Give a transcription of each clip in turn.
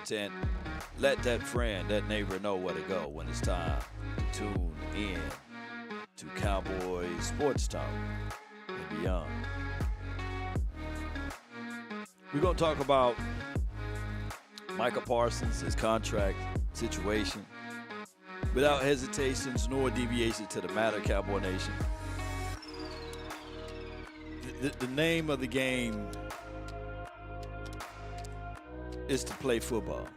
content, let that friend, that neighbor know where to go when it's time to tune in to Cowboys Sports Talk and beyond. We're going to talk about Micah Parsons, his contract situation, without hesitations nor deviation to the matter, Cowboy Nation. The name of the game is to play football.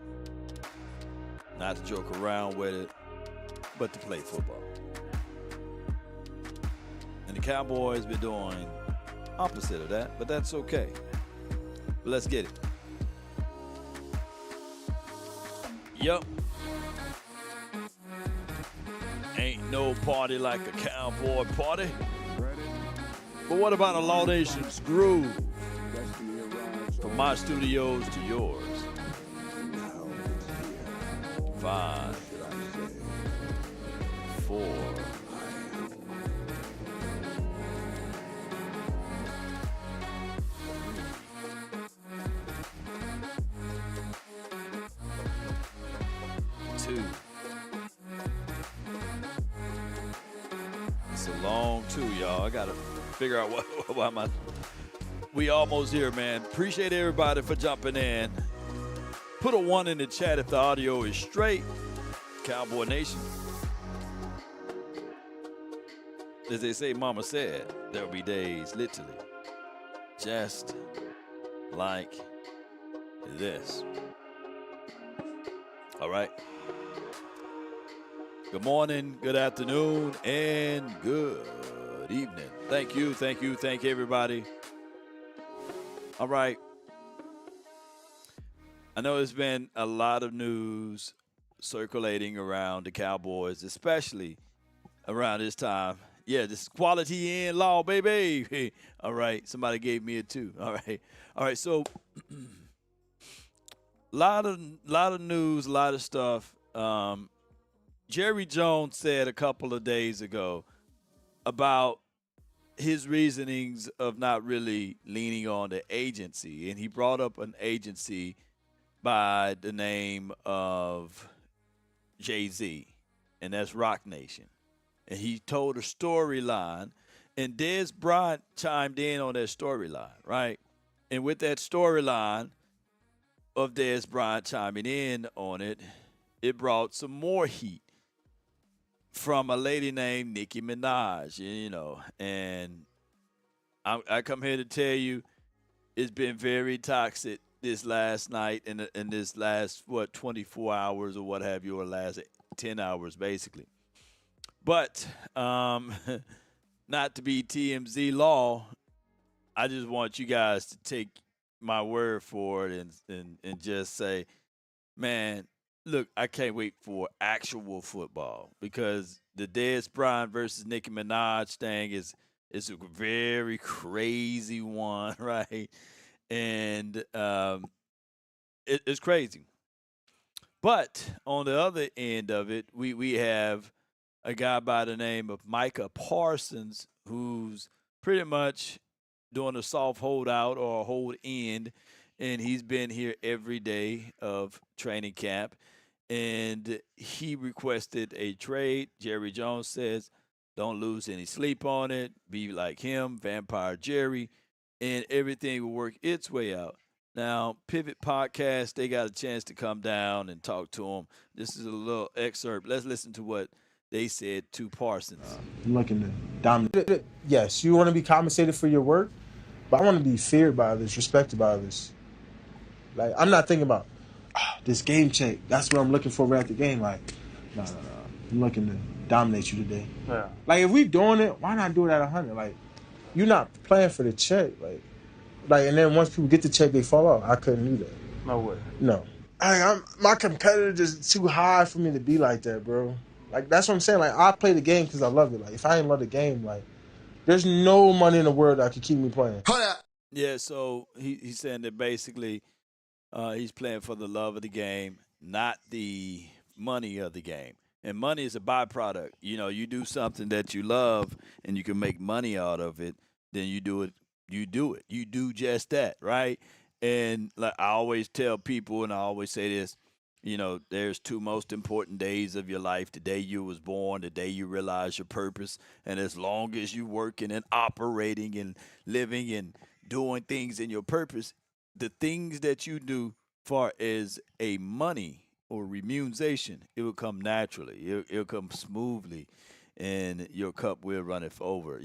Not to joke around with it, but to play football. And the Cowboys been doing opposite of that, but that's okay. But let's get it. Yup. Ain't no party like a cowboy party. But what about a Law Nation's groove? From my studios to yours. 5, 4, 2. It's a long 2, y'all. I gotta figure out why my. We almost here, man. Appreciate everybody for jumping in. Put a 1 in the chat if the audio is straight. Cowboy Nation. As they say, Mama said, there'll be days, literally, just like this. All right. Good morning, good afternoon, and good evening. Thank you, everybody. All right. I know there's been a lot of news circulating around the Cowboys, especially around this time. Yeah, this is quality in law, baby. All right, somebody gave me a 2. All right. So, lot of news, a lot of stuff. Jerry Jones said a couple of days ago about his reasonings of not really leaning on the agency, and he brought up an agency by the name of Jay-Z, and that's Rock Nation. And he told a storyline, and Dez Bryant chimed in on that storyline, right? And with that storyline of Dez Bryant chiming in on it, it brought some more heat from a lady named Nicki Minaj, and I come here to tell you it's been very toxic this last night and this last, 24 hours or what have you, or last 10 hours basically. But not to be TMZ law, I just want you guys to take my word for it and just say, man, look, I can't wait for actual football because the Dez Bryant versus Nicki Minaj thing is a very crazy one, right? And it's crazy. But on the other end of it, we have a guy by the name of Micah Parsons who's pretty much doing a soft holdout or a hold end, and he's been here every day of training camp. And he requested a trade. Jerry Jones says, don't lose any sleep on it. Be like him, Vampire Jerry, and everything will work its way out. Now, Pivot Podcast, they got a chance to come down and talk to him. This is a little excerpt. Let's listen to what they said to Parsons. I'm looking to dominate. Yes, you want to be compensated for your work, but I want to be feared by others, respected by others. Like, I'm not thinking about this game check. That's what I'm looking for right at the game. Like, no. I'm looking to dominate you today. Yeah. Like, if we doing it, why not do it at 100? Like, you're not playing for the check. Like, and then once people get the check, they fall out. I couldn't do that. No way. No. My competitor is too high for me to be like that, bro. Like, that's what I'm saying. Like, I play the game because I love it. Like, if I didn't love the game, like, there's no money in the world that could keep me playing. Yeah, so he's saying that basically he's playing for the love of the game, not the money of the game. And money is a byproduct. You do something that you love and you can make money out of it, then you do it. You do just that, right? And like I always tell people, and I always say this, there's two most important days of your life: the day you was born, the day you realize your purpose. And as long as you working and operating and living and doing things in your purpose, the things that you do far as a money or remuneration, it will come naturally. It'll come smoothly, and your cup will runneth over.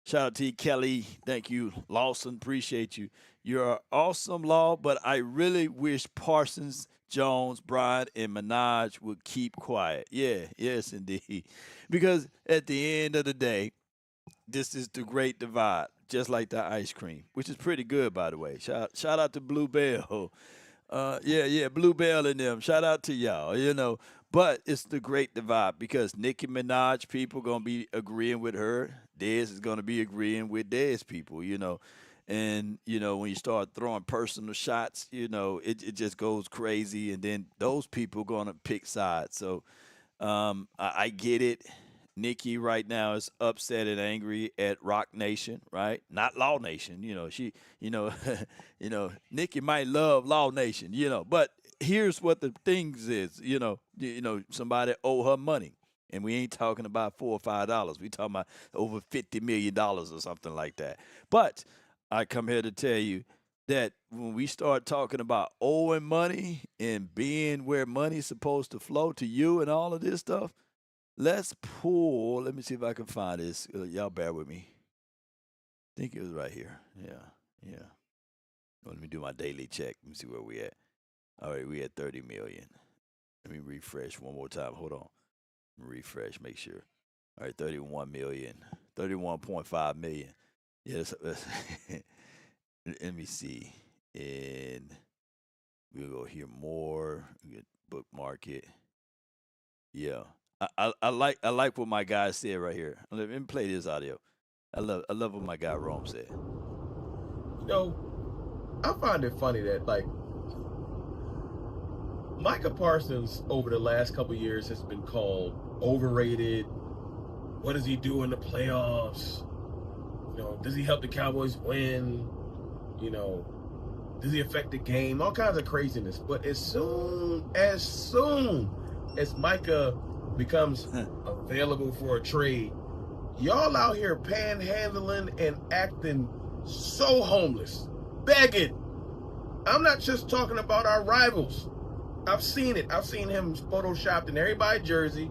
Shout out to you, Kelly. Thank you, Lawson. Appreciate you. You're awesome, Law, but I really wish Parsons, Jones, Bryant, and Minaj would keep quiet. Yeah, yes, indeed. Because at the end of the day, this is the great divide, just like the ice cream, which is pretty good, by the way. Shout out to Blue Bell. Yeah, Blue Bell and them. Shout out to y'all. But it's the great divide because Nicki Minaj people gonna be agreeing with her. Dez is gonna be agreeing with Dez people. And when you start throwing personal shots, it just goes crazy, and then those people gonna pick sides. So I get it. Nikki right now is upset and angry at Rock Nation, right? Not Law Nation. Nikki might love Law Nation, but here's what the things is, somebody owe her money. And we ain't talking about $4 or $5. We talking about over $50 million or something like that. But I come here to tell you that when we start talking about owing money and being where money's supposed to flow to you and all of this stuff, let's pull. Let me see if I can find this. Y'all bear with me. I think it was right here. Yeah. Let me do my daily check. Let me see where we at. All right, we at 30 million. Let me refresh one more time. Hold on. Refresh, make sure. All right, 31 million. 31.5 million. Yeah, let me see. And we'll go here more. Get bookmark it. Yeah. I like what my guy said right here. Let me play this audio. I love what my guy Rome said. I find it funny that Micah Parsons over the last couple years has been called overrated. What does he do in the playoffs? Does he help the Cowboys win? Does he affect the game? All kinds of craziness. But as soon as Micah becomes available for a trade, y'all out here panhandling and acting so homeless, begging. I'm not just talking about our rivals. I've seen it. I've seen him photoshopped in everybody's jersey.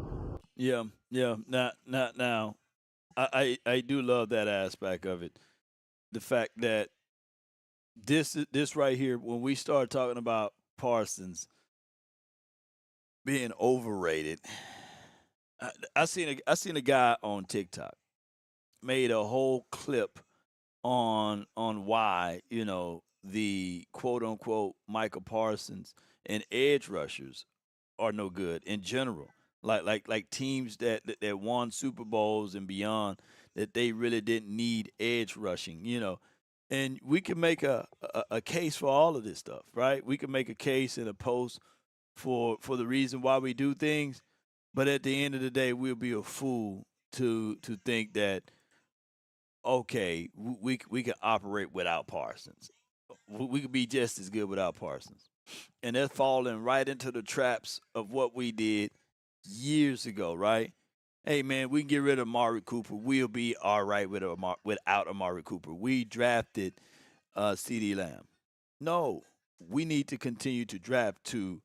Yeah. Now, I do love that aspect of it. The fact that this right here, when we start talking about Parsons being overrated, I seen a guy on TikTok made a whole clip on why the quote unquote Micah Parsons and edge rushers are no good in general. Like teams that won Super Bowls and beyond, that they really didn't need edge rushing. And we can make a case for all of this stuff, right? We can make a case in a post for the reason why we do things, but at the end of the day, we'll be a fool to think that okay, we can operate without Parsons. We could be just as good without Parsons, and that's falling right into the traps of what we did years ago, right? Hey man, we can get rid of Amari Cooper. We'll be all right without Amari Cooper. We drafted C.D. Lamb. No, we need to continue to draft to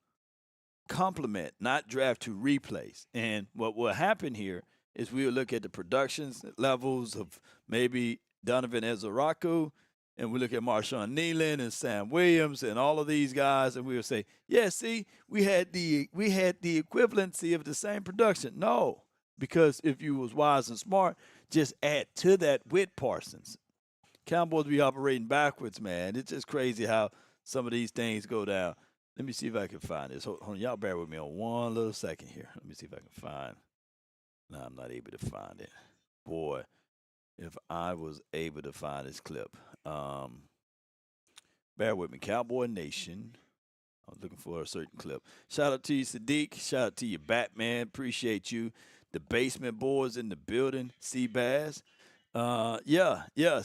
complement, not draft to replace. And what will happen here is we'll look at the production levels of maybe Donovan Ezaraku, and we look at Marshawn Nealon and Sam Williams and all of these guys, and we'll say, yeah, see, we had the equivalency of the same production. No, because if you was wise and smart, just add to that with Parsons. Cowboys be operating backwards, man. It's just crazy how some of these things go down. Let me see if I can find this. Hold on, y'all bear with me on one little second here. Let me see if I can find. No, I'm not able to find it. Boy, if I was able to find this clip. Bear with me. Cowboy Nation. I was looking for a certain clip. Shout out to you, Sadiq. Shout out to you, Batman. Appreciate you. The basement boys in the building. Seabass. Yeah.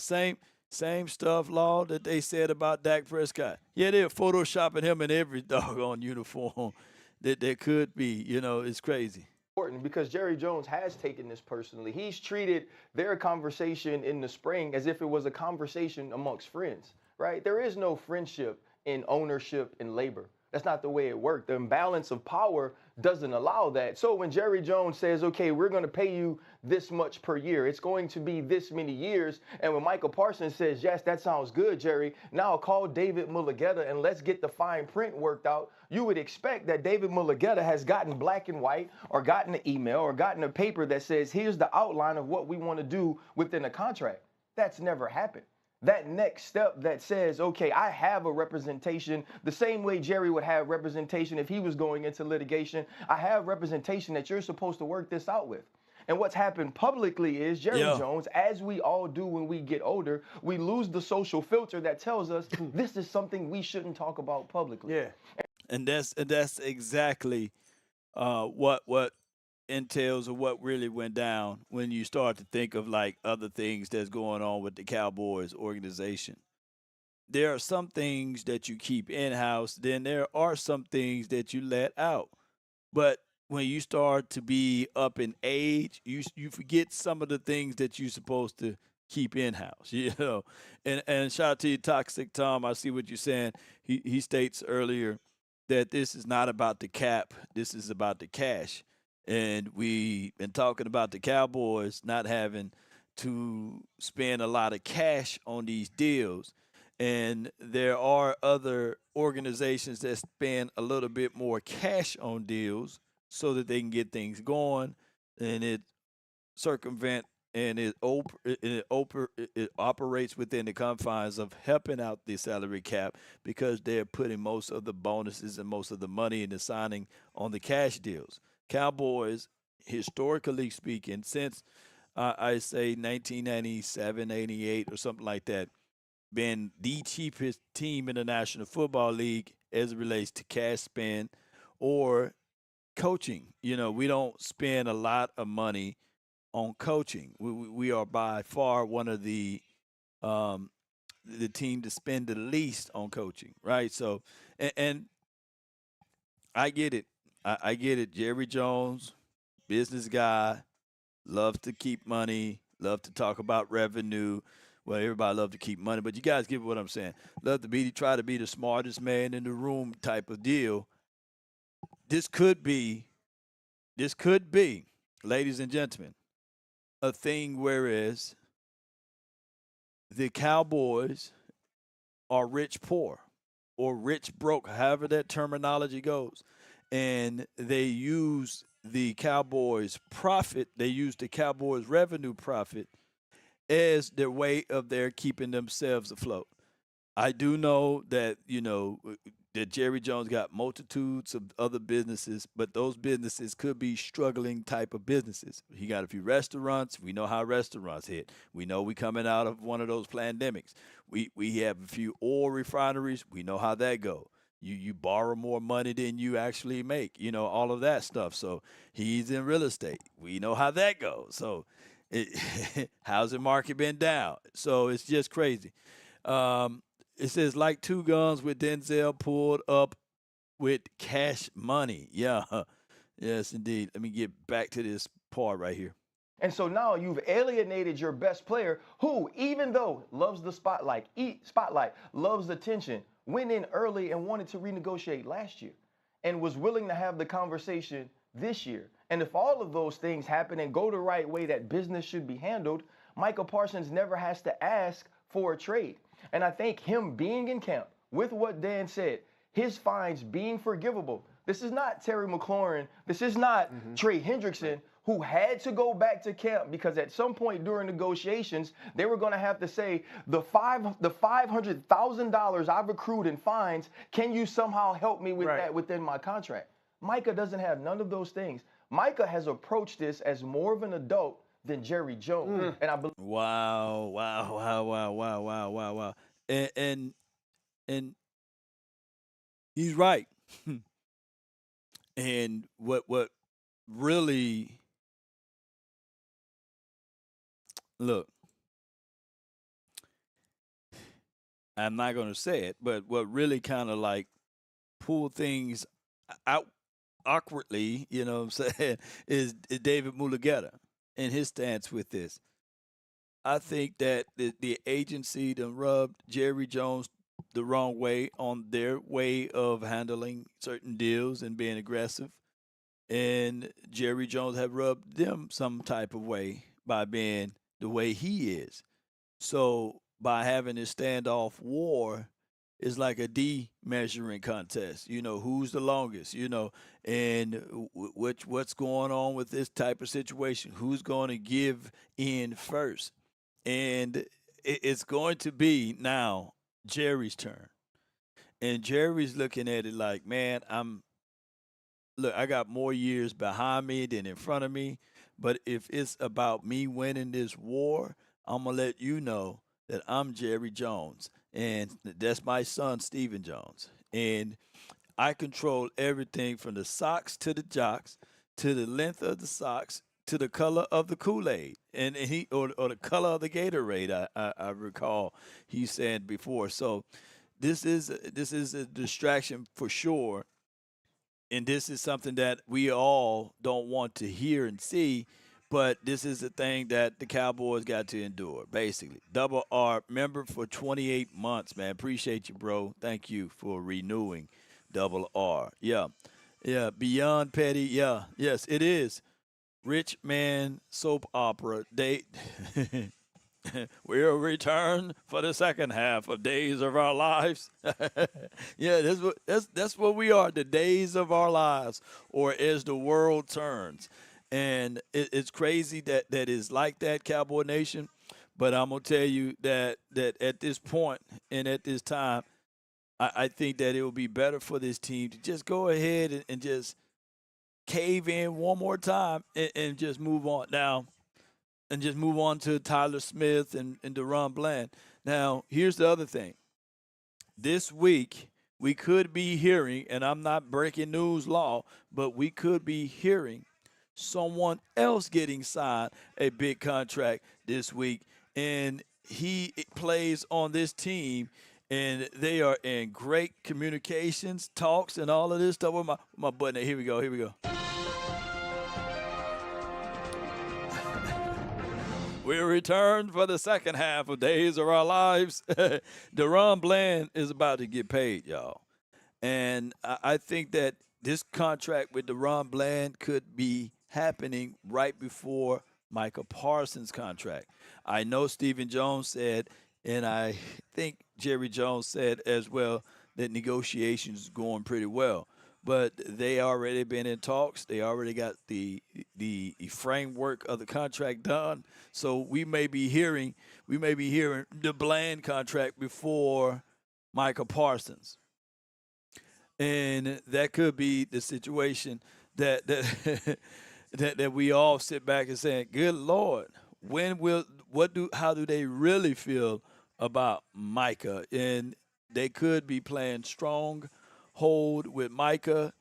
Same stuff, Law, that they said about Dak Prescott. Yeah, they're photoshopping him in every doggone uniform that there could be. It's crazy. Important because Jerry Jones has taken this personally. He's treated their conversation in the spring as if it was a conversation amongst friends, right? There is no friendship in ownership and labor. That's not the way it worked. The imbalance of power doesn't allow that. So when Jerry Jones says, okay, we're going to pay you this much per year, it's going to be this many years. And when Micah Parsons says, yes, that sounds good, Jerry, now call David Mulligetta and let's get the fine print worked out. You would expect that David Mulligetta has gotten black and white or gotten an email or gotten a paper that says, here's the outline of what we want to do within a contract. That's never happened. That next step that says, okay, I have a representation, the same way Jerry would have representation if he was going into litigation. I have representation that you're supposed to work this out with. And what's happened publicly is Jerry Jones, as we all do when we get older, we lose the social filter that tells us this is something we shouldn't talk about publicly. Yeah. And that's exactly what entails of what really went down when you start to think of like other things that's going on with the Cowboys organization. There are some things that you keep in-house, then there are some things that you let out. But when you start to be up in age, you forget some of the things that you're supposed to keep in-house, And shout out to you, Toxic Tom. I see what you're saying. He states earlier that this is not about the cap, this is about the cash. And we've been talking about the Cowboys not having to spend a lot of cash on these deals. And there are other organizations that spend a little bit more cash on deals so that they can get things going, and it circumvent and it operates within the confines of helping out the salary cap because they're putting most of the bonuses and most of the money in the signing on the cash deals. Cowboys, historically speaking, since I say 1997, 88, or something like that, been the cheapest team in the National Football League as it relates to cash spend or coaching. We don't spend a lot of money on coaching. We are by far one of the team to spend the least on coaching, right? So, and I get it. I get it. Jerry Jones, business guy, loves to keep money, love to talk about revenue. Well, everybody loves to keep money, but you guys get what I'm saying. Love to try to be the smartest man in the room type of deal. This could be, ladies and gentlemen, a thing whereas the Cowboys are rich poor or rich broke, however that terminology goes. And they use the Cowboys profit, they use the Cowboys revenue profit as their way of their keeping themselves afloat. I do know that, that Jerry Jones got multitudes of other businesses, but those businesses could be struggling type of businesses. He got a few restaurants. We know how restaurants hit. We know we coming out of one of those pandemics. We have a few oil refineries. We know how that go. You borrow more money than you actually make, all of that stuff. So he's in real estate. We know how that goes. So housing market been down. So it's just crazy. It says, like two guns with Denzel pulled up with cash money. Yeah. Yes, indeed. Let me get back to this part right here. And so now you've alienated your best player who, even though loves the spotlight, loves attention, went in early and wanted to renegotiate last year and was willing to have the conversation this year. And if all of those things happen and go the right way that business should be handled, Micah Parsons never has to ask for a trade. And I think him being in camp with what Dan said, his fines being forgivable. This is not Terry McLaurin. This is not Trey Hendrickson, who had to go back to camp because at some point during negotiations, they were going to have to say, the $500,000 I've accrued in fines, can you somehow help me with that within my contract? Micah doesn't have none of those things. Micah has approached this as more of an adult than Jerry Jones. And I believe. Wow. And he's right. And what really, look, I'm not going to say it, but what really kind of like pulled things out awkwardly, you know what I'm saying, is David Mulugeta and his stance with this. I think that the agency done rubbed Jerry Jones the wrong way on their way of handling certain deals and being aggressive. And Jerry Jones have rubbed them some type of way by being the way he is. So by having this standoff war, it's like a D measuring contest. You know, who's the longest, you know, and what's going on with this type of situation? Who's going to give in first? And it's going to be now Jerry's turn. And Jerry's looking at it like, man, I got more years behind me than in front of me. But if it's about me winning this war, I'm gonna let you know that I'm Jerry Jones, and that's my son Stephen Jones, and I control everything from the socks to the jocks, to the length of the socks, to the color of the Kool-Aid, and he or the color of the Gatorade. I recall he said before. So this is a distraction for sure, and this is something that we all don't want to hear and see. But this is the thing that the Cowboys got to endure, basically. Double R, member for 28 months, man. Appreciate you, bro. Thank you for renewing. Double R. Yeah. Yeah. Beyond Petty. Yeah. Yes, it is. Rich man soap opera. They we'll return for the second half of Days of Our Lives. Yeah, that's what we are, the days of our lives, or as the world turns. And it's crazy that is like that, Cowboy Nation. But I'm gonna tell you that at this point and at this time, I think that it will be better for this team to just go ahead and just cave in one more time and just move on now, and just move on to Tyler Smith and Deron Bland. Now, here's the other thing. This week, we could be hearing, and I'm not breaking news law, but we could be hearing someone else getting signed a big contract this week. And he plays on this team, and they are in great communications, talks, and all of this stuff. With my button? Here we go. Here we go. We return for the second half of Days of Our Lives. Deron Bland is about to get paid, y'all. And I think that this contract with Deron Bland could be happening right before Micah Parsons' contract. I know Stephen Jones said, and I think Jerry Jones said as well, that negotiations going pretty well. But they already been in talks. They already got the framework of the contract done. So we may be hearing the Bland contract before Micah Parsons, and that could be the situation that that we all sit back and say, "Good Lord, how do they really feel about Micah?" And they could be playing strong hold with Micah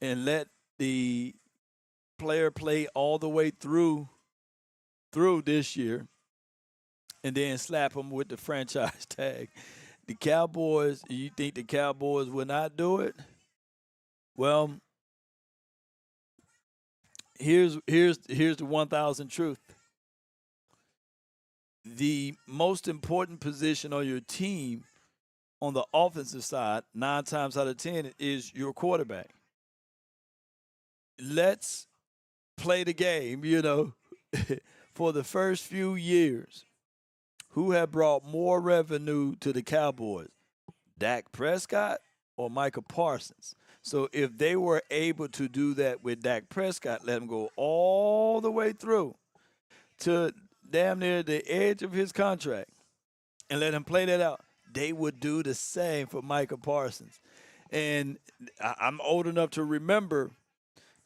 and let the player play all the way through this year, and then slap him with the franchise tag. The Cowboys, you think the Cowboys will not do it? Well, here's the 1,000 truth. The most important position on your team on the offensive side, 9 times out of 10, is your quarterback. Let's play the game, for the first few years. Who have brought more revenue to the Cowboys, Dak Prescott or Micah Parsons? So if they were able to do that with Dak Prescott, let him go all the way through to damn near the edge of his contract and let him play that out, they would do the same for Micah Parsons. And I'm old enough to remember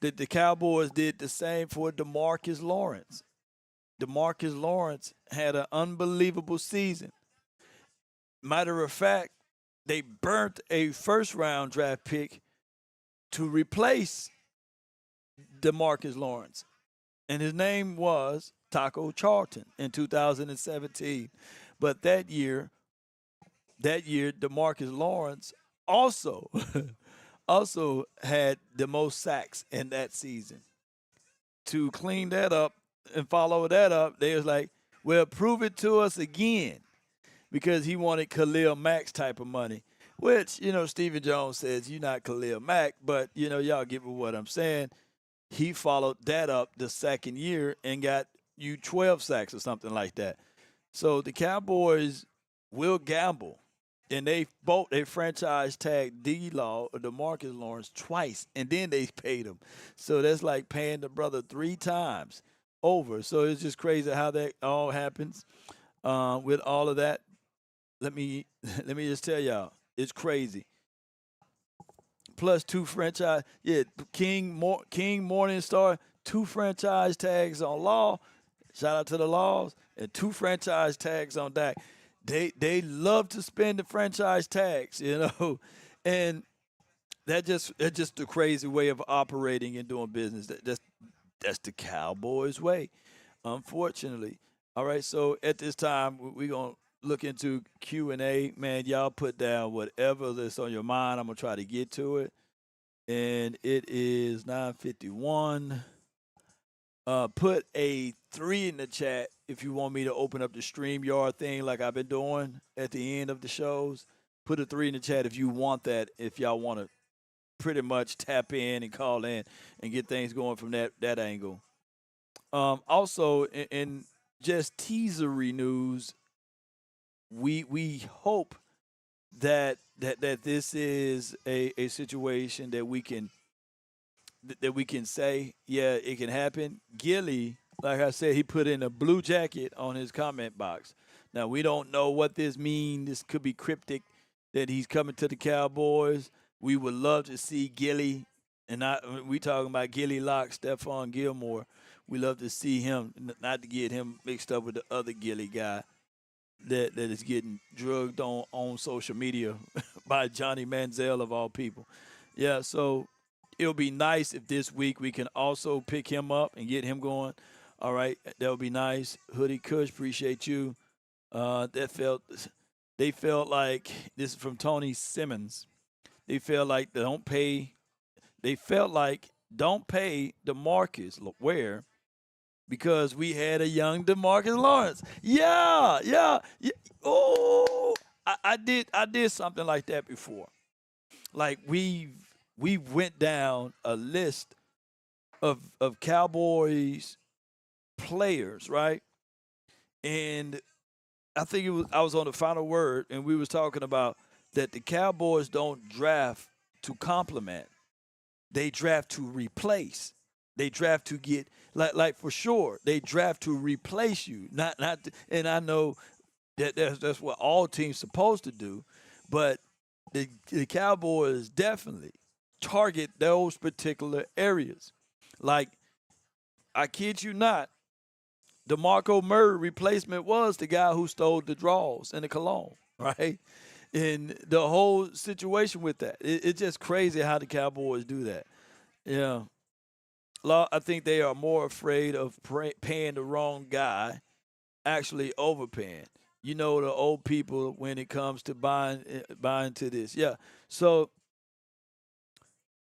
that the Cowboys did the same for DeMarcus Lawrence. DeMarcus Lawrence had an unbelievable season. Matter of fact, they burnt a first-round draft pick to replace DeMarcus Lawrence. And his name was Taco Charlton in 2017. But that year, that year, DeMarcus Lawrence also also had the most sacks in that season. To clean that up and follow that up, they was like, well, prove it to us again, because he wanted Khalil Mack's type of money, which, Stephen Jones says, you're not Khalil Mack, but, y'all get what I'm saying. He followed that up the second year and got you 12 sacks or something like that. So the Cowboys will gamble. And they franchise tagged D-Law or DeMarcus Lawrence twice, and then they paid him. So that's like paying the brother 3 times over. So it's just crazy how that all happens. With all of that, let me just tell y'all, it's crazy. Plus 2 franchise, King Morningstar, 2 franchise tags on Law. Shout out to the Laws, and 2 franchise tags on Dak. They love to spend the franchise tags, and that's just a crazy way of operating and doing business. That's the Cowboys way, unfortunately. All right, so at this time we're gonna look into Q&A. Man, y'all put down whatever that's on your mind. I'm gonna try to get to it, and it is 9:51. Put a 3 in the chat if you want me to open up the StreamYard thing like I've been doing at the end of the shows. Put a 3 in the chat if you want that, if y'all want to pretty much tap in and call in and get things going from that angle. Also, in just teasery news, we hope that this is a situation that we can say, yeah, it can happen. Gilly, like I said, he put in a blue jacket on his comment box. Now, we don't know what this means. This could be cryptic, that he's coming to the Cowboys. We would love to see Gilly, and we talking about Gilly Locke, Stephon Gilmore. We love to see him, not to get him mixed up with the other Gilly guy that is getting drugged on social media by Johnny Manziel of all people. Yeah, so it'll be nice if this week we can also pick him up and get him going. All right, that would be nice. Hoodie Kush, appreciate you. They felt like, this is from Tony Simmons. They felt like don't pay DeMarcus Ware because we had a young DeMarcus Lawrence. Yeah. Oh, I did something like that before. Like we went down a list of Cowboys players, right? And I think I was on the Final Word, and we was talking about that the Cowboys don't draft to complement. They draft to replace. They draft to get, like for sure, they draft to replace you. Not and I know that that's what all teams supposed to do, but the Cowboys definitely target those particular areas. Like, I kid you not, DeMarco Murray replacement was the guy who stole the draws and the cologne, right? And the whole situation with that, it's just crazy how the Cowboys do that. Yeah. I think they are more afraid of paying the wrong guy, actually overpaying. The old people when it comes to buying to this. Yeah. So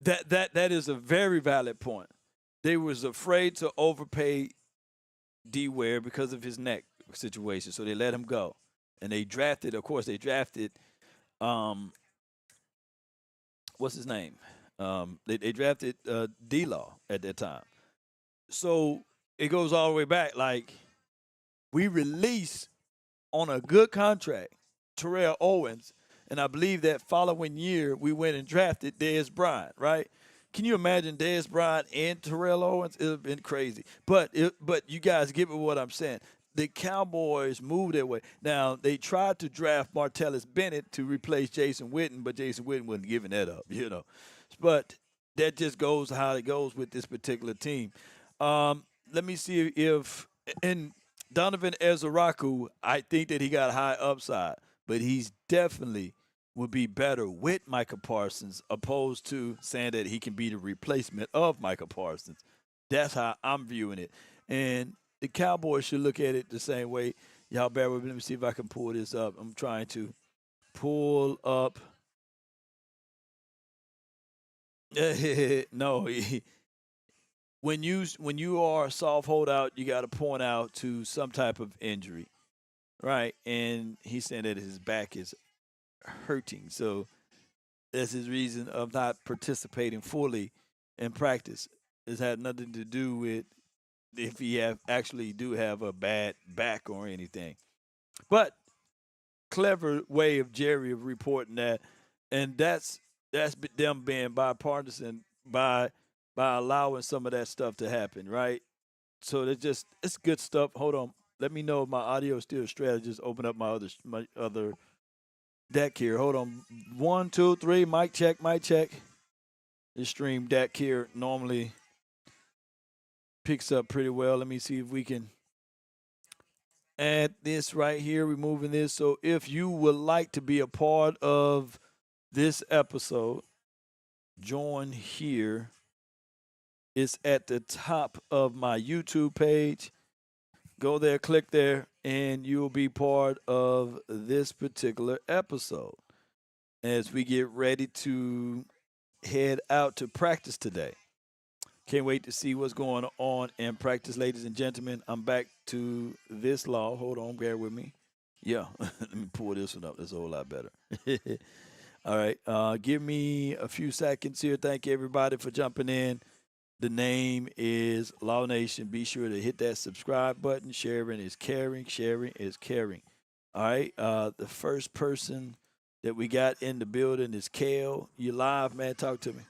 that is a very valid point. They was afraid to overpay D Ware because of his neck situation, so they let him go. And they drafted, what's his name? They drafted D-Law at that time. So it goes all the way back. Like, we released on a good contract Terrell Owens, and I believe that following year we went and drafted Dez Bryant, right? Can you imagine Dez Bryant and Terrell Owens? It would have been crazy. But you guys get me what I'm saying. The Cowboys moved their way. Now, they tried to draft Martellus Bennett to replace Jason Witten, but Jason Witten wasn't giving that up, But that just goes how it goes with this particular team. Let me see if – and Donovan Ezeraku, I think that he got high upside, but he's definitely – would be better with Micah Parsons opposed to saying that he can be the replacement of Micah Parsons. That's how I'm viewing it. And the Cowboys should look at it the same way. Y'all bear with me. Let me see if I can pull this up. I'm trying to pull up. No, when you are a soft holdout, you got to point out to some type of injury, right? And he's saying that his back is hurting, so that's his reason of not participating fully in practice. It's had nothing to do with if he have actually do have a bad back or anything. But clever way of Jerry of reporting that, and them being bipartisan by allowing some of that stuff to happen, right? So it's good stuff. Hold on, let me know if my audio is still straight. I just open up my other deck here. Hold on, 1, 2, 3, mic check, mic check. This stream deck here normally picks up pretty well. Let me see if we can add this right here, removing this. So if you would like to be a part of this episode, join here. It's at the top of my YouTube page. Go there, click there, and you'll be part of this particular episode as we get ready to head out to practice today. Can't wait to see what's going on in practice, ladies and gentlemen. I'm back to this law. Hold on, bear with me. Yeah, let me pull this one up. That's a whole lot better. All right, give me a few seconds here. Thank you, everybody, for jumping in. The name is Law Nation. Be sure to hit that subscribe button. Sharing is caring. Sharing is caring. All right, the first person that we got in the building is Kale. You live, man. Talk to me.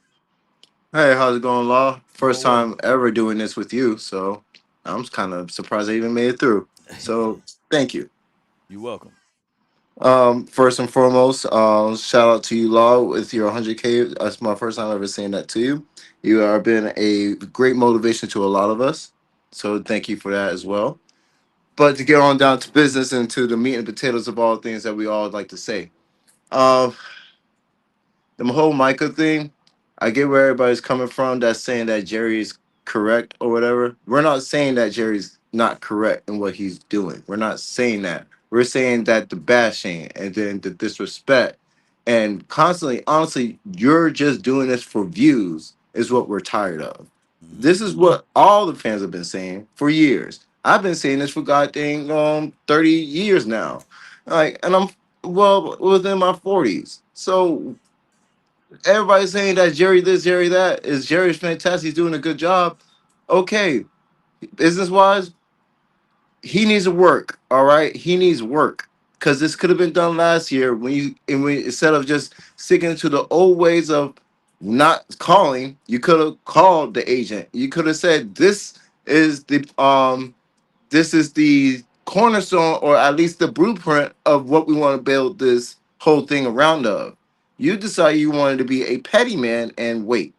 Hey, how's it going, Law? First Going well. time ever doing this with you, so I'm kind of surprised I even made it through. So thank you. You're welcome. First and foremost, shout out to you, Law, with your 100K. That's my first time ever saying that to you. You have been a great motivation to a lot of us, so thank you for that as well. But to get on down to business and to the meat and potatoes of all things that we all like to say. Um, the whole Micah thing, I get where everybody's coming from that's saying that Jerry's correct or whatever. We're not saying that Jerry's not correct in what he's doing. We're not saying that. We're saying that the bashing and then the disrespect and constantly, honestly, you're just doing this for views is what we're tired of. Mm-hmm. This is what all the fans have been saying for years. I've been saying this for goddamn 30 years now. Like, and I'm well within my 40s. So everybody's saying that Jerry this, Jerry that. Is Jerry's fantastic? He's doing a good job. Okay, business wise, he needs to work. All right, he needs work because this could have been done last year instead of just sticking to the old ways of not calling. You could have called the agent. You could have said is the this is the cornerstone or at least the blueprint of what we want to build this whole thing around of. You decide you wanted to be a petty man and wait.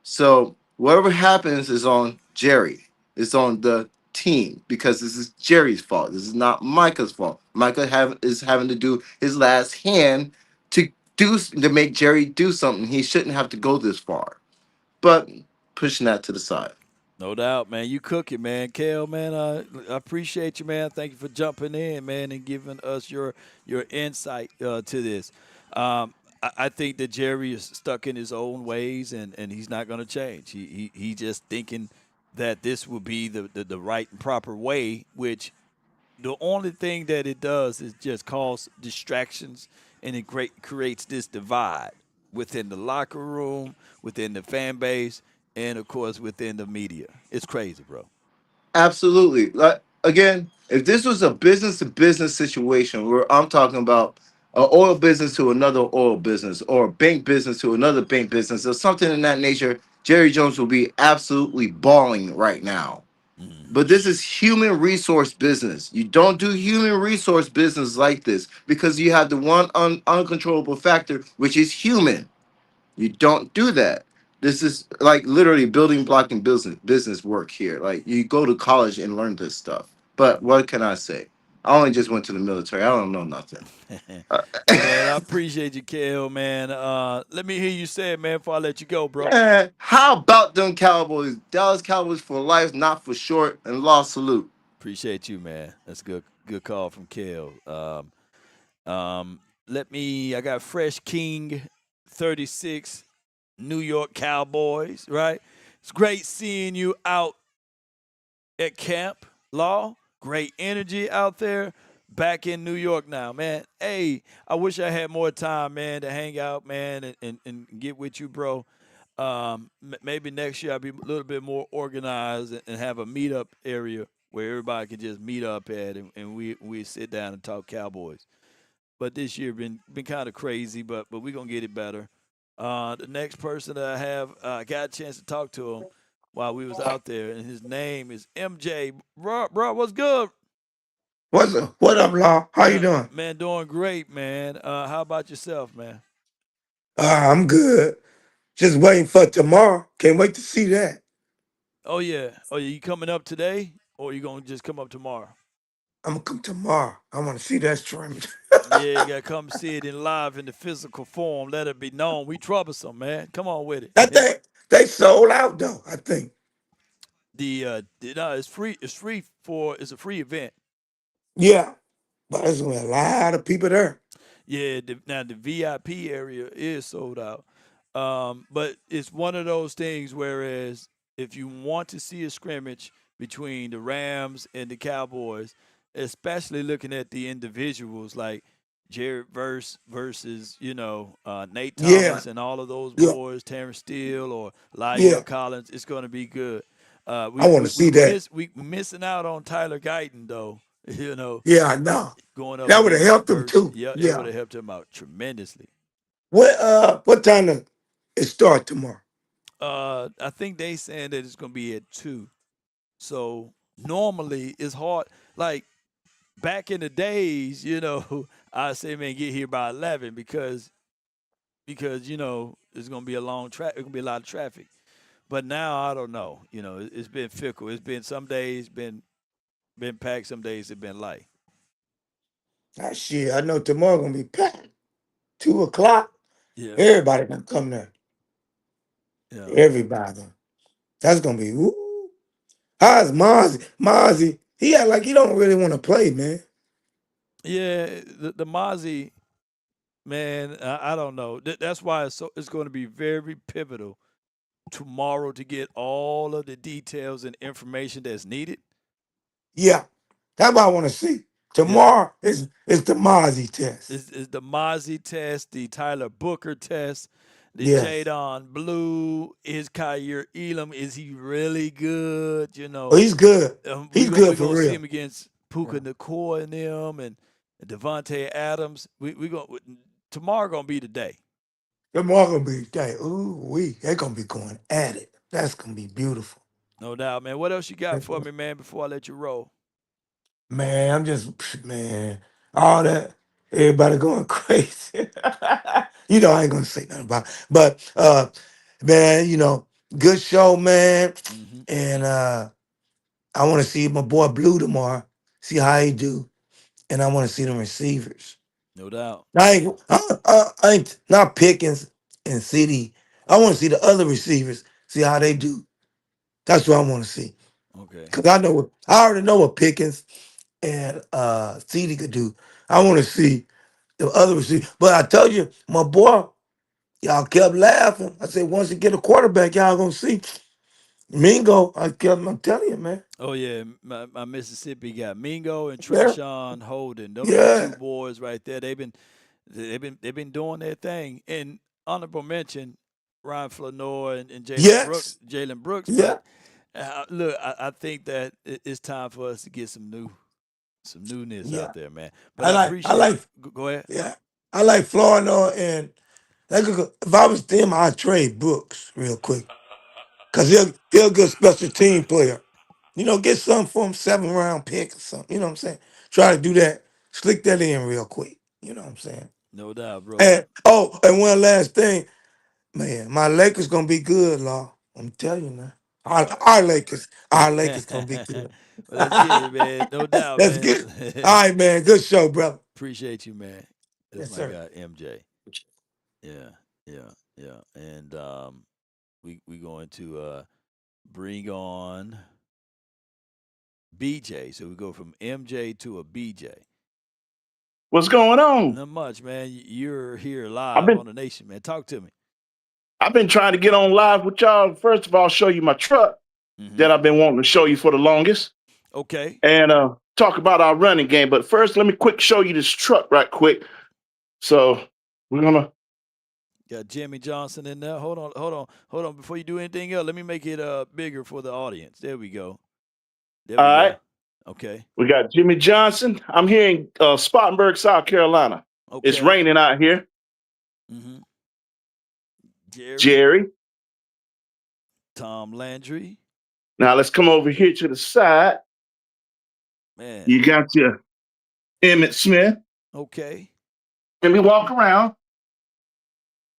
So whatever happens is on Jerry. It's on the team because this is Jerry's fault. This is not Micah's fault. Is having to do his last hand to to make Jerry do something. He shouldn't have to go this far. But pushing that to the side. No doubt, man. You cooking, man. Kale, man, I appreciate you, man. Thank you for jumping in, man, and giving us your insight to this. I think that Jerry is stuck in his own ways, and he's not going to change. He just thinking that this will be the right and proper way, which the only thing that it does is just cause distractions, and it creates this divide within the locker room, within the fan base, and of course within the media. It's crazy, bro. Absolutely. Like again, if this was a business to business situation where I'm talking about an oil business to another oil business or a bank business to another bank business or something in that nature, Jerry Jones will be absolutely bawling right now. Hmm. But this is human resource business. You don't do human resource business like this because you have the one uncontrollable factor, which is human. You don't do that. This is like literally building block and business work here. Like you go to college and learn this stuff. But what can I say? I only just went to the military. I don't know nothing. Uh, Man, I appreciate you, Kale, man. Let me hear you say it, man, before I let you go, bro. how about them Cowboys? Dallas Cowboys for life, not for short. And law salute. Appreciate you, man. That's good. Good call from Kale. I got Fresh King 36, New York Cowboys, right? It's great seeing you out at camp, Law. Great energy out there. Back in New York now, man. Hey, I wish I had more time, man, to hang out, man, and get with you, bro. Maybe next year I'll be a little bit more organized and have a meetup area where everybody can just meet up at and we sit down and talk Cowboys. But this year been kind of crazy, but we're gonna get it better. The next person that I have, I got a chance to talk to him while we was out there, and his name is MJ. Bro, what's good? What up, Law? How you doing? Man, doing great, man. How about yourself, man? I'm good. Just waiting for tomorrow. Can't wait to see that. Oh yeah, you coming up today, or you gonna just come up tomorrow? I'm gonna come tomorrow. I want to see that scrimmage. Yeah, you gotta come see it in live in the physical form. Let it be known. We troublesome, man. Come on with I it. think they sold out though. I think. No, it's free. It's free for. It's a free event. Yeah, but there's gonna be a lot of people there. Yeah, now the VIP area is sold out. But it's one of those things. Whereas if you want to see a scrimmage between the Rams and the Cowboys, especially looking at the individuals like Jared versus Nate Yeah, Thomas and all of those yeah, boys, Terrence Steele or Lyle yeah. Collins, it's going to be good. I want to see that. We missing out on Tyler Guyton though. Yeah, I know. Going up That would have against helped them Verse. too. Yeah, it would Yeah. have helped him out tremendously. What time to it start tomorrow? I think they saying that it's gonna be at 2. So normally it's hard. Like back in the days, I say man get here by 11 because it's gonna be a long track. It's gonna be a lot of traffic. But now I don't know. It's been fickle. It's been some days been packed. Some days it's been light. Ah, shit, I know tomorrow gonna be packed. 2 o'clock. Yeah, Everybody gonna come there. yeah, Everybody. That's gonna be. Woo. How's Mozzie? Mozzie, he act like he don't really want to play, man. yeah. The Mozzie man, I don't know. That's why it's going to be very pivotal tomorrow to get all of the details and information that's needed. Yeah, that's what I want to see. Yeah, Tomorrow is the Mozzie test. is the Mozzie test, the Tyler Booker test, the Yes. Jadon Blue, is Kyrie Elam, is he really good? Oh, he's good. We He's go good we for gonna see real. him against Puka Yeah. Nakua and them and Devontae Adams. We going tomorrow gonna be the day. Tomorrow gonna be day. Ooh, they're gonna be going at it. That's gonna be beautiful. No doubt, man. What else you got for me, man? Before I let you roll. Man, I'm just man. All that everybody going crazy. I ain't gonna say nothing about it. But man, good show, man. Hmm. And I want to see my boy Blue tomorrow, see how he do, and I want to see them receivers. No doubt. I ain't not Pickens and CD. I want to see the other receivers, see how they do. That's what I want to see. Okay. Cause I already know what Pickens and CD could do. I want to see the other receivers. But I told you, my boy, y'all kept laughing. I said, once you get a quarterback, y'all gonna see Mingo. I'm telling you, man. Oh yeah, my Mississippi got Mingo and Yeah, Trayshawn Holden. Them two yeah, boys right there. They've been doing their thing. And honorable mention, Ryan Flanor and yes, Jalen Brooks. yeah, But look, I think that it's time for us to get some newness yeah. out there, man. But I I like, I appreciate. like, Go ahead. yeah, I like Florida and if I was them, I'd trade Brooks real quick because he'll a good special team player. Get something for him, 7th round pick or something. You know what I'm saying? Try to do that, slick that in real quick. You know what I'm saying? No doubt, bro. And one last thing, man, my Lakers gonna be good, Law. I'm telling you, man. Our Lakers gonna be good. Well, let's get it, man. No doubt, That's man. good. All right, man. Good show, brother. Appreciate you, man. That's Yes, my sir. guy, MJ. Yeah, yeah, yeah. And we going to bring on BJ. So we go from MJ to a BJ. What's going on? Not much, man. You're here I've live been on the nation, man. Talk to me. I've been trying to get on live with y'all. First of all, show you my truck Hmm. that I've been wanting to show you for the longest, Okay. and talk about our running game. But first, let me quick show you this truck right quick. So we're gonna. Got Jimmy Johnson in there. Hold on. Before you do anything else, let me make it bigger for the audience. There we go. There All we right, go. Okay. we got Jimmy Johnson. I'm here in Spartanburg, South Carolina. It's Okay. raining out here. Mm-hmm. Jerry, Jerry. Tom Landry. Now let's come over here to the side. Man. You got your Emmett Smith. Okay. Let me walk around.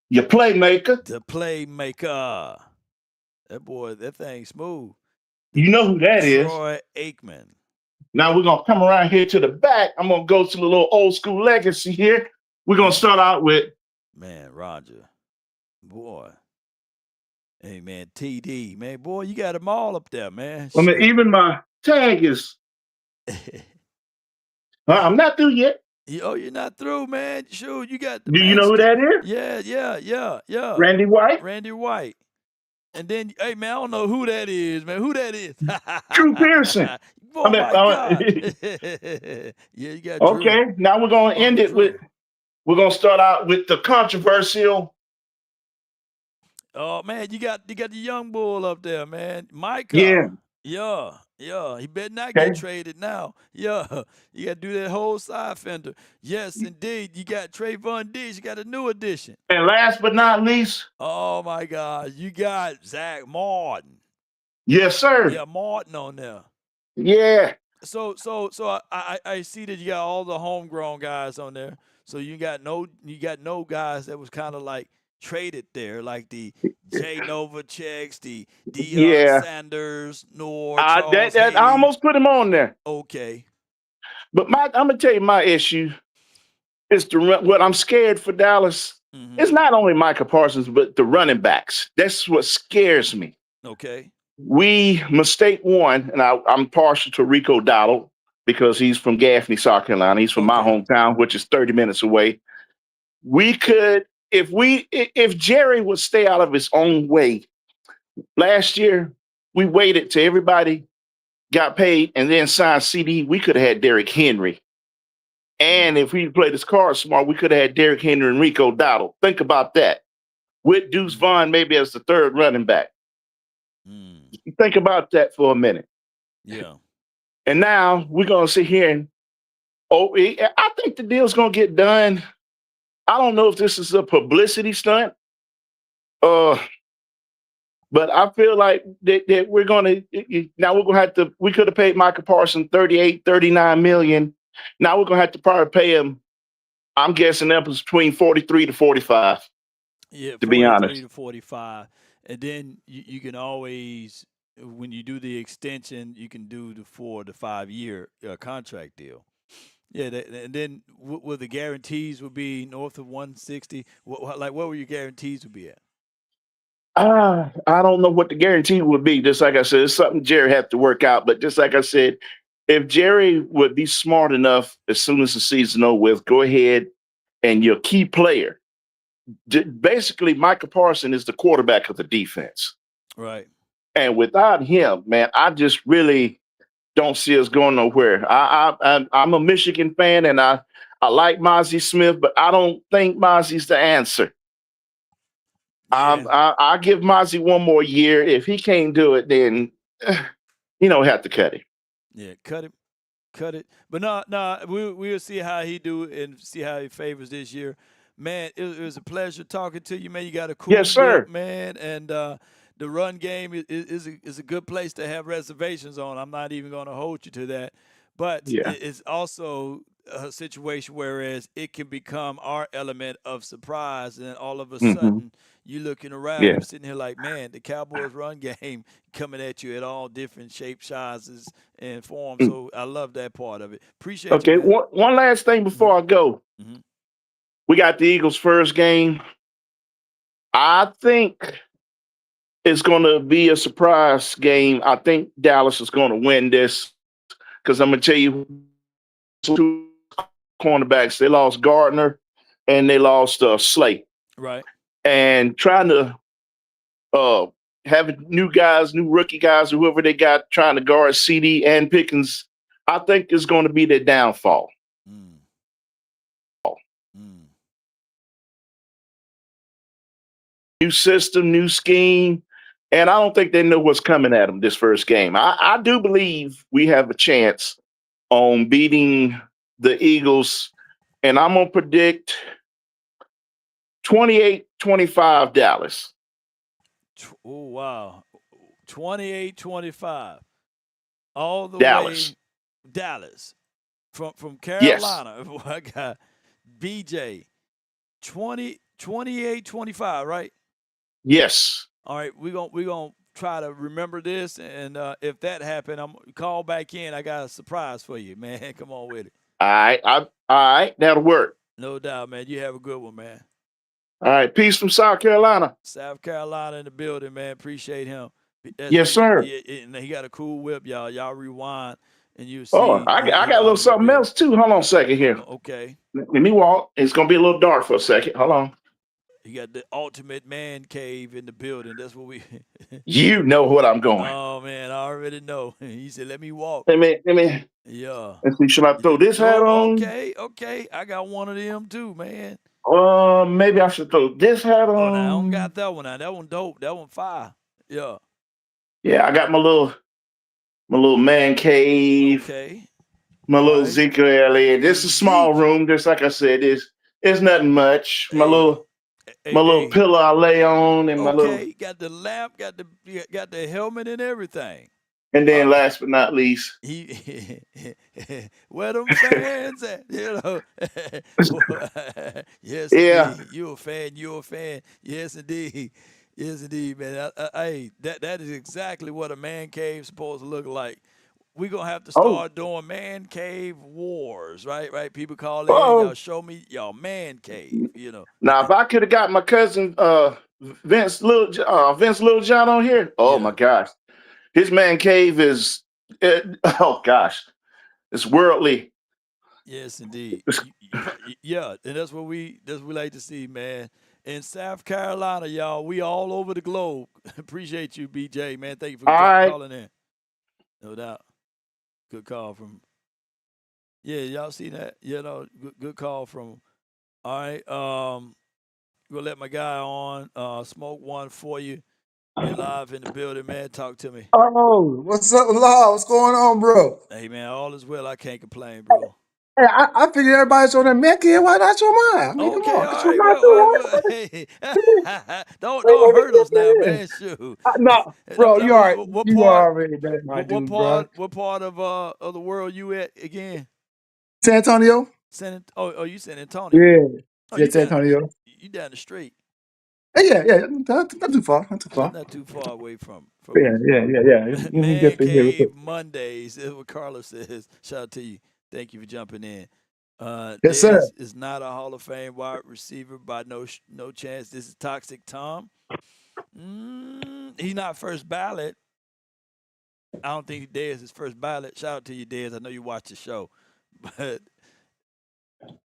Your playmaker. The playmaker. That boy, that thing smooth. You know who that is. Troy Aikman. Now we're gonna come around here to the back. I'm gonna go to the little old school legacy here. We're gonna start out with Man, Roger. Boy. Hey man, TD. Man, boy, you got them all up there, man. I mean, even my tag is I'm not through yet. Oh, you're not through, man. Shoot, you got the Do you man. know who that is? Yeah. Randy White? Randy White. And then, hey man, I don't know who that is, man. Who that is? Drew Pearson. Oh my God. Yeah, you got Drew. Okay, now we're gonna end it with we're gonna start out with the controversial. Oh man, you got the young bull up there, man. Micah. Yeah. He better not get traded now. Yeah. You got to do that whole side fender. Yes, indeed. You got Trayvon Diggs. You got a new addition. And last but not least. Oh my God. You got Zach Martin. Yes, sir. Yeah, Martin on there. Yeah. So I see that you got all the homegrown guys on there. So you got no guys that was kind of like traded there, like the Jay Novaceks, the Deion Sanders, nor Charles I almost put him on there. Okay. But I'm gonna tell you my issue is what I'm scared for Dallas. Mm-hmm. It's not only Micah Parsons, but the running backs. That's what scares me. Okay. We mistake one, and I'm partial to Rico Dowdle because he's from Gaffney, South Carolina. He's from my hometown, which is 30 minutes away. We could, if Jerry would stay out of his own way. Last year, we waited till everybody got paid and then signed CD. We could have had Derrick Henry. And if we played this card smart, we could have had Derrick Henry and Rico Dowdle. Think about that. With Deuce Vaughn maybe as the third running back. Think about that for a minute. Yeah. And now we're going to sit here and, I think the deal's going to get done. I don't know if this is a publicity stunt. But I feel like that we're going to, now we're going to have to, we could have paid Micah Parsons 38, 39 million. Now we're going to have to probably pay him, I'm guessing that was between 43 to 45. Yeah, to be honest. 43 to 45. And then you can always, when you do the extension, you can do the 4 to 5 year contract deal. Yeah, and then will the guarantees would be north of 160? What were your guarantees would be at? I don't know what the guarantee would be. Just like I said, it's something Jerry had to work out. But just like I said, if Jerry would be smart enough, as soon as the season over with, go ahead and your key player. Basically, Micah Parsons is the quarterback of the defense. Right. And without him, man, I just really don't see us going nowhere. I'm a Michigan fan, and I like Mozzie Smith, but I don't think Mozzie's the answer. Yeah. I'll give Mozzie one more year. If he can't do it, then have to cut him. Yeah, cut it. But no, we'll see how he do and see how he favors this year. Man, it was a pleasure talking to you, man. You got a cool sir. Man, and the run game is a good place to have reservations on. I'm not even going to hold you to that, but it's also a situation whereas it can become our element of surprise, and then all of a sudden you looking around, you're sitting here like, man, the Cowboys run game coming at you at all different shapes, sizes, and forms. So I love that part of it. Appreciate you. Okay, one last thing before I go. We got the Eagles' first game. I think it's going to be a surprise game. I think Dallas is going to win this because I'm going to tell you cornerbacks. They lost Gardner and they lost Slay. Right. And trying to uh, have new guys, new rookie guys, whoever they got trying to guard CD and Pickens, I think is going to be their downfall. Mm. Mm. New system, new scheme. And I don't think they know what's coming at them this first game. I do believe we have a chance on beating the Eagles. And I'm going to predict 28-25 Dallas. Oh, wow. 28-25. All the Dallas. way Dallas. From Yes. Carolina. I got BJ. 28-25, right? Yes. All right, we're gonna try to remember this, and if that happened, I'm call back in. I got a surprise for you, man. Come on with it. All right. All right. That'll work. No doubt, man. You have a good one, man. All right. Peace from South Carolina. South Carolina in the building, man. Appreciate him. Yes, sir. And he got a cool whip, y'all. Y'all rewind, and you see. Oh, I got a little something else too. Hold on a second here. Okay. Let me walk. It's gonna be a little dark for a second. Hold on. You got the ultimate man cave in the building. That's what we. You know what I'm going. Oh man, I already know. He said, "Let me walk." Let me. Yeah. Let's see. Should I throw this hat on? Okay. I got one of them too, man. Maybe I should throw this hat on. Oh, no, I don't got that one. Now that one dope. That one fire. Yeah. Yeah, I got my little man cave. Okay. My little Ezekiel area. This is a small room. Just like I said, it's nothing much. My little pillow I lay on, and my little. Got the lamp. Got the helmet and everything. And then, last but not least, where them fans at? You know. Yes, yeah. Indeed. You're a fan. Yes, indeed. Yes, indeed, man. Hey, that is exactly what a man cave is supposed to look like. We're going to have to start doing man cave wars, right? Right? People call in, y'all show me y'all man cave, you know. Now, if I could have got my cousin Vince Littlejohn on here, my gosh. His man cave is, it's worldly. Yes, indeed. Yeah, and that's what we like to see, man. In South Carolina, y'all, we all over the globe. Appreciate you, BJ, man. Thank you for calling in. No doubt. Good call from. Yeah, y'all see that? You know, good call from. All right, we'll let my guy on. Smoke one for you. You're live in the building, man. Talk to me. Oh, what's up, Law? What's going on, bro? Hey, man, all is well. I can't complain, bro. Hey, I figured everybody's on that man kid. Why not your mine? I mean, come on. All right, well, hey, don't hurt us now, man. Shoot. No, bro, you already. You already know my what dude, part? bro. What part of the world you at again? San Antonio. You San Antonio? Yeah, San Antonio. You down the street? Yeah. Not too far. Not too far. Not too far away from. Yeah. Man Cave Mondays is what Carlos says. Shout out to you. Thank you for jumping in. Yes, sir. Is not a Hall of Fame wide receiver by no chance. This is Toxic Tom. He's not first ballot. I don't think Dez is first ballot. Shout out to you, Dez. I know you watch the show, but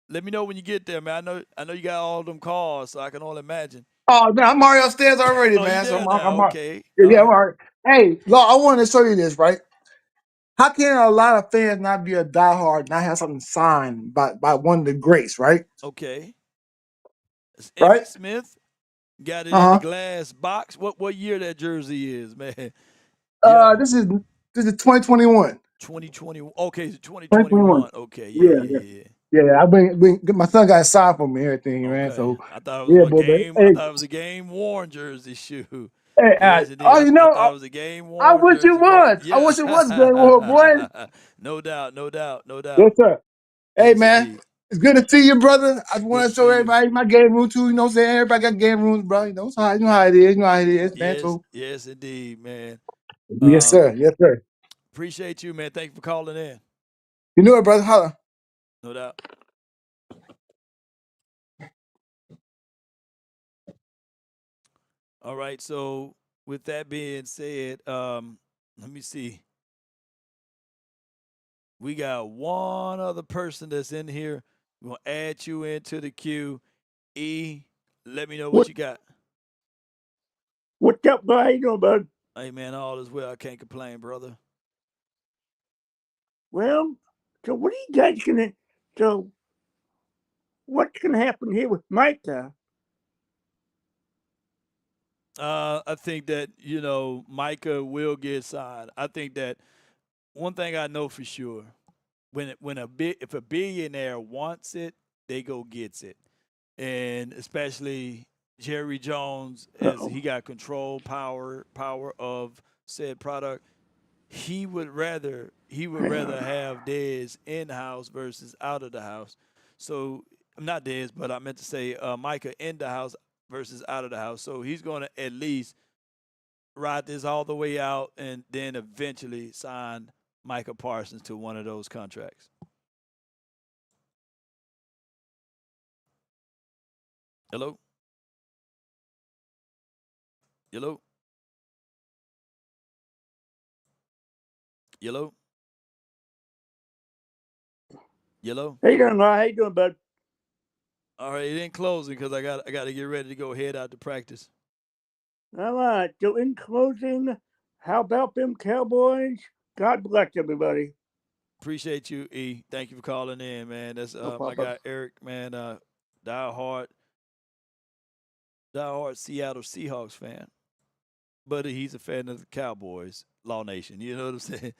let me know when you get there, man. I know you got all them calls, so I can only imagine. Oh, no, I'm already upstairs already, man. So I'm okay. Yeah, I'm already. Hey, Law, I want to show you this, right? How can a lot of fans not be a diehard, not have something signed by one of the greats, right? Okay. It's Right? Emmitt Smith got it in the glass box. What year that jersey is, man? This is 2021. 2020. Okay, 2021. Okay, yeah. I bring my son got signed for me and everything, man. So I thought it was game. I thought it was a game worn jersey shoe. Hey, yes, you know, I thought it was a game worn. I wish it was. Yeah. I wish it was game worn, boy. No doubt. Yes, sir. Hey, man, it's good to see you, brother. I just want to show everybody my game room too. You know what I'm saying? Everybody got game rooms, bro. You know how it is. Man. So, yes, indeed, man. Yes, sir. Appreciate you, man. Thank you for calling in. You know it, brother. Holla. No doubt. All right. So with that being said, let me see. We got one other person that's in here We're going to add you into the queue. E, let me know what What you got. what's up, guy? How you doing, bud? Hey, man, all is well. I can't complain, brother. Well, so what are you guys gonna? So what's gonna happen here with Micah? I think that, Micah will get signed. I think that one thing I know for sure, if a billionaire wants it, they go gets it. And especially Jerry Jones, as he Uh-oh. got control power of said product, he would rather Hang on. have Dez in house versus out of the house. So not Dez, but I meant to say Micah in the house versus out of the house. So he's going to at least ride this all the way out and then eventually sign Micah Parsons to one of those contracts. Hello? Hello? Hello? Hello? How you doing, guy? How you doing, bud? All right, it ain't closing because I got to get ready to go head out to practice. All right. So in closing, how about them Cowboys? God bless everybody. Appreciate you, E. Thank you for calling in, man. That's No my problem. guy Eric, man. Die hard Seattle Seahawks fan, but he's a fan of the Cowboys, Law Nation. You know what I'm saying?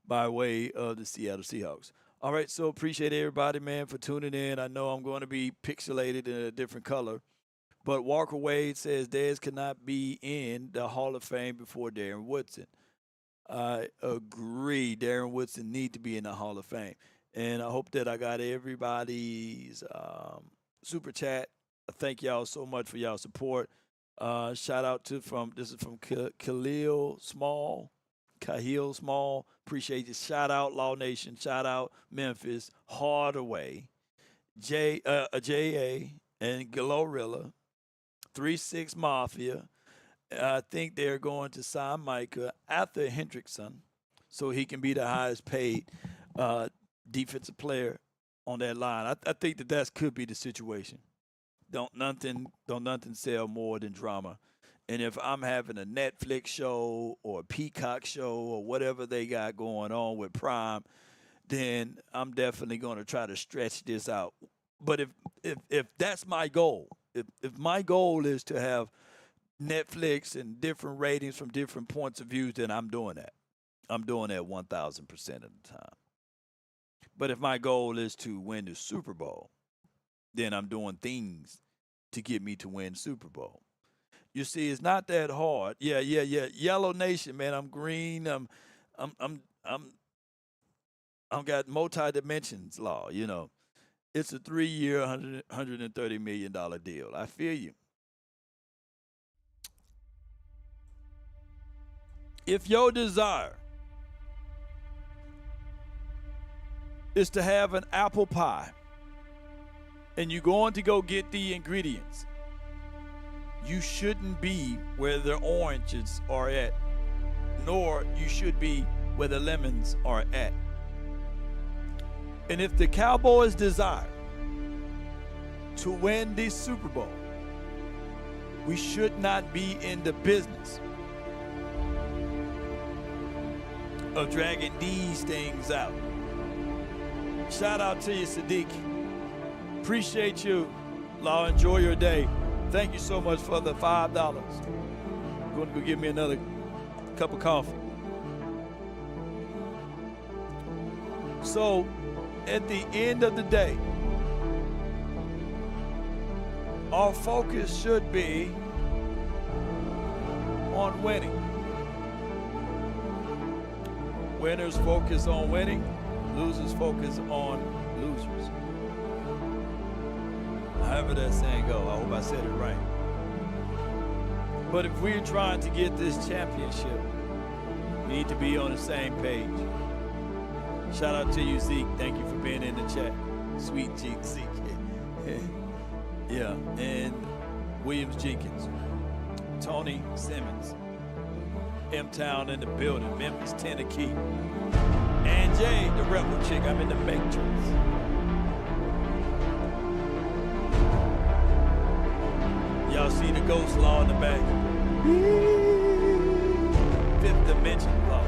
By way of the Seattle Seahawks. All right, so appreciate everybody, man, for tuning in. I know I'm going to be pixelated in a different color, but Walker Wade says Dez cannot be in the Hall of Fame before Darren Woodson. I agree. Darren Woodson need to be in the Hall of Fame, and I hope that I got everybody's super chat. Thank y'all so much for y'all support. Shout out from Khalil Small. Kahil Small, appreciate you. Shout out Law Nation. Shout out Memphis. Hardaway, JA, and Glorilla. 3-6 Mafia. I think they're going to sign Micah after Hendrickson so he can be the highest paid defensive player on that line. I think that could be the situation. Don't nothing sell more than drama. And if I'm having a Netflix show or a Peacock show or whatever they got going on with Prime, then I'm definitely going to try to stretch this out. But if that's my goal, if my goal is to have Netflix and different ratings from different points of view, then I'm doing that. I'm doing that 1,000% of the time. But if my goal is to win the Super Bowl, then I'm doing things to get me to win Super Bowl. You see, it's not that hard. Yeah. Yellow Nation, man. I'm green. I'm got multi-dimensions law, you know. It's a 3-year, $130 million deal. I feel you. If your desire is to have an apple pie and you're going to go get the ingredients, you shouldn't be where the oranges are at, nor you should be where the lemons are at. And if the Cowboys desire to win this Super Bowl, we should not be in the business of dragging these things out. Shout out to you, Sadiq. Appreciate you. Law, enjoy your day. Thank you so much for the $5. You're going to go get me another cup of coffee. So, at the end of the day, our focus should be on winning. Winners focus on winning, losers focus on losers. However that saying go, I hope I said it right. But if we're trying to get this championship, we need to be on the same page. Shout out to you, Zeke. Thank you for being in the chat. Sweet Zeke. Yeah, and Williams Jenkins, Tony Simmons, M-Town in the building, Memphis, Tennessee, and Jay, the rebel chick. I'm in the Matrix. Y'all see the ghost law in the back? Fifth dimension law.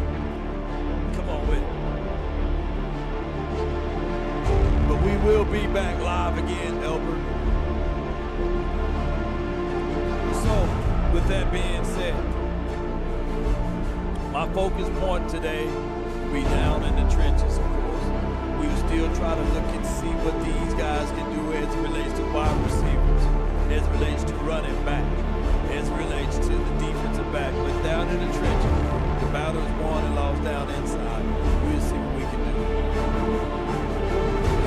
Come on with it. But we will be back live again, Elbert. So, with that being said, my focus point today will be down in the trenches, of course. We will still try to look and see what these guys can do as it relates to wide receivers, as it relates to running back, as it relates to the defensive back. But down in the trenches, the battle is won and lost down inside. We'll see what we can do.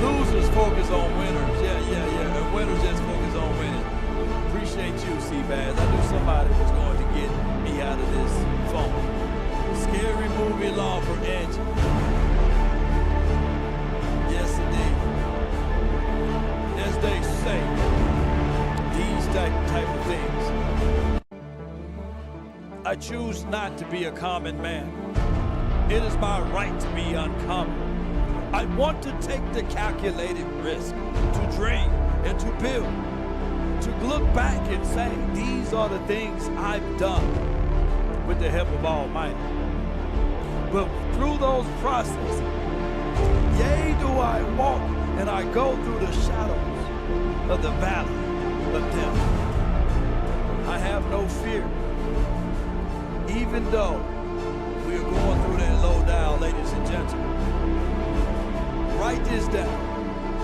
Losers focus on winners. Yeah. And winners just focus on winning. Appreciate you, Seabass. I knew somebody was going to get me out of this phone. Scary movie law for Angie. Yes, indeed. As they say, these type of things. I choose not to be a common man. It is my right to be uncommon. I want to take the calculated risk to dream and to build, to look back and say, these are the things I've done with the help of Almighty. But through those processes, yea, do I walk and I go through the shadows of the valley of death. I have no fear, even though we are going through that low down, ladies and gentlemen. Write this down.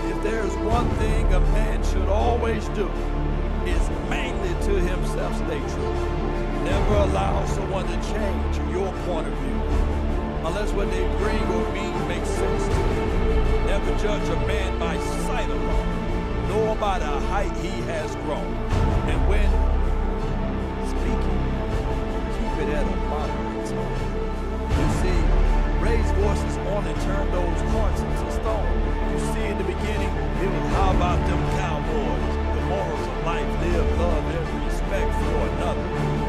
If there's one thing a man should always do, is mainly to himself stay true. Never allow someone to change your point of view, unless what they bring or mean makes sense to you. Never judge a man by sight alone, nor by the height he has grown. And when speaking, keep it at a moderate tone. You see, raise voices only turn those hearts into stone. You see, in the beginning, it was how about them Cowboys? The morals of life, live, love, and respect for another.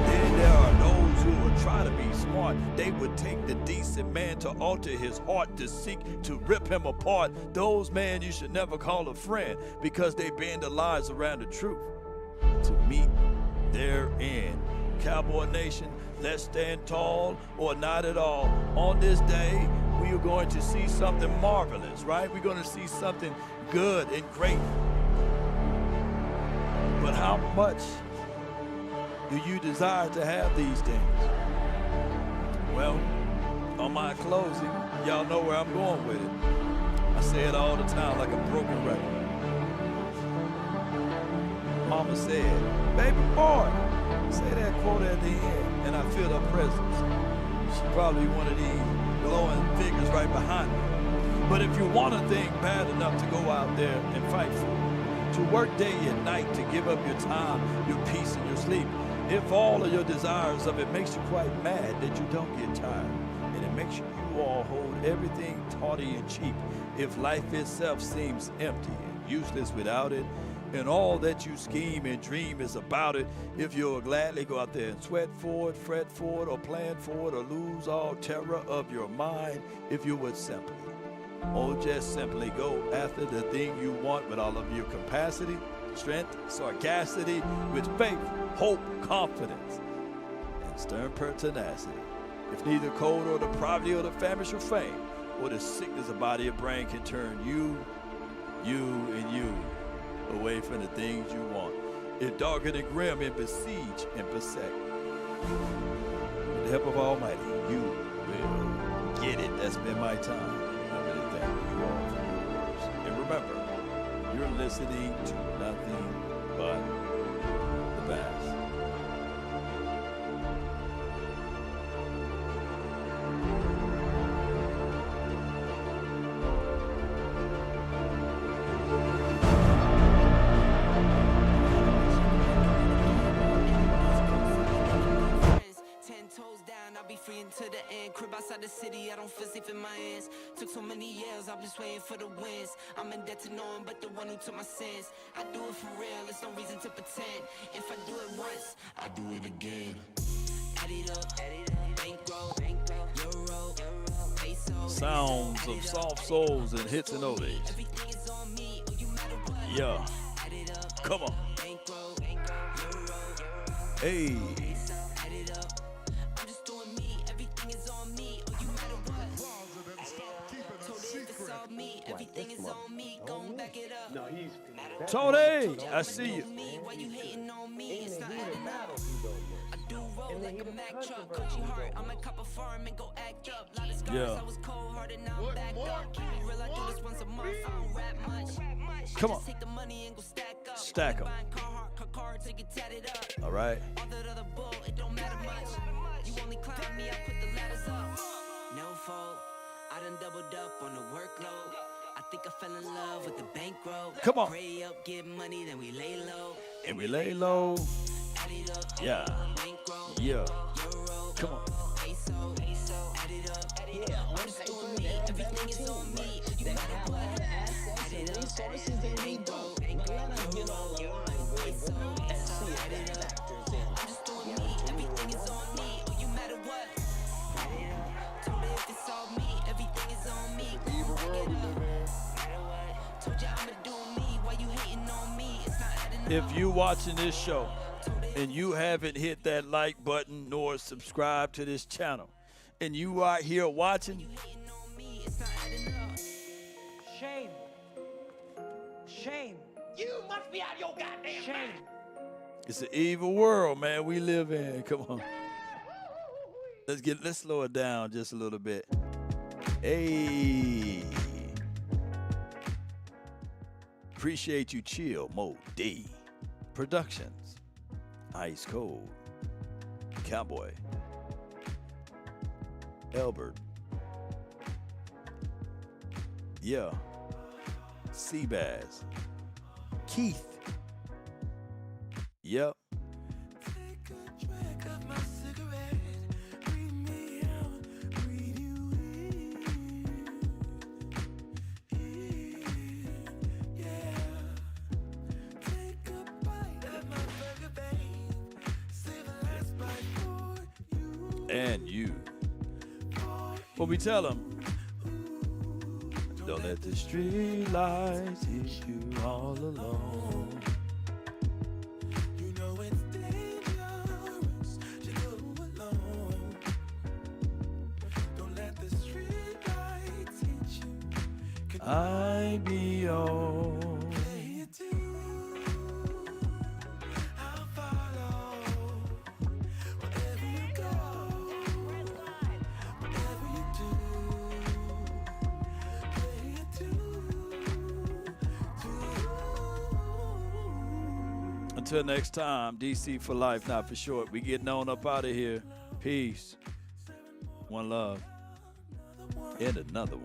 Then there are those who would try to be smart. They would take the decent man to alter his heart, to seek to rip him apart. Those men you should never call a friend, because they bend the lies around the truth to meet their end. Cowboy Nation, let's stand tall or not at all. On this day, we are going to see something marvelous, right? We're going to see something good and great. But how much do you desire to have these things? Well, on my closing, y'all know where I'm going with it. I say it all the time like a broken record. Mama said, baby boy, say that quote at the end, and I feel her presence. She probably one of these glowing figures right behind me. But if you want a thing bad enough to go out there and fight for it, to work day and night, to give up your time, your peace, and your sleep, if all of your desires of it makes you quite mad that you don't get tired, and it makes you all hold everything tawdry and cheap, if life itself seems empty and useless without it, and all that you scheme and dream is about it, if you'll gladly go out there and sweat for it, fret for it, or plan for it, or lose all terror of your mind, if you would simply, or just simply go after the thing you want with all of your capacity, strength, sagacity, with faith, hope, confidence, and stern pertinacity. If neither cold or the poverty or the famish or fame, or the sickness of body or brain can turn you away from the things you want. If darker than grim and besiege and beset, with the help of Almighty, you will get it. That's been my time. I really thank you all for yours. And remember, you're listening to nothing but the best. To the end, crib outside the city, I don't feel safe in my hands. Took so many years, I'm just waiting for the wins. I'm in debt to no one but the one who took my sins. I do it for real, there's no reason to pretend. If I do it once, I do it again. Add it up, bankroll, euro, peso. Sounds of soft souls and hits and oldies. Everything is on me, or you matter what. Yeah. Add it up, Come on. bankroll, euro. Hey. Add it up. I'm just doing me. Everything is on me. Oh, you matter what? Told her if it's all me. Everything is on me. Gon' back it up. No, he's Tony, I see you. Why you hating on me? It's not adding up. I do roll like a Mack truck. Coachy heart, I might cop a farm and go act up. Lot of scars, Yeah. I was cold hearted, now I'm back up. Keep it real, I do this once a month. I don't rap much. Come on. Just take the money and go stack up. Stack 'em. Buying car, take it tatted up. All right. All that other bull, it don't matter much. You only climb me, I put the ladders up. No fault, I done doubled up on the workload. I think I fell in love with the bankroll. Come on. Pray up, get money, then we lay low. And we lay low. Add it up. Yeah. Bankroll. Yeah. Euro. Come on. Peso. Add it up. I'm just doing me. Everything is on me. You matter what? Add it up. Bankroll. Euro. Peso. Add it up. I'm just doing me. Everything is on me. Oh, you matter what? Add it up. Told her if it's all me. Everything is on me. Back it up. Matter what? Told you I'ma do me. Why you hating on me? It's not adding up. If you watching this show and you haven't hit that like button nor subscribe to this channel, and you are here watching, Hating on me, it's not adding up. Shame. Shame. You must be out your goddamn Shame. it's an evil world, man, we live in. Come on. Let's slow it down just a little bit. Hey. Appreciate you, Chill Mode D Productions. Ice Cold. Cowboy. Albert. Yeah. Seabass. Keith. Yep. Take a drag of my cigarette. Breathe me out, breathe you in. Yeah. Take a bite of my burger, babe. Save the last bite for you. And you. What we tell them? Don't let the street lights hit you all alone. You know it's dangerous to go alone. Don't let the street lights hit you. I be on. Play it too. I'll follow. Wherever you go, whatever you do, play it too. Until next time, DC for life, not for short. We getting on up out of here. Peace. One love. And another one.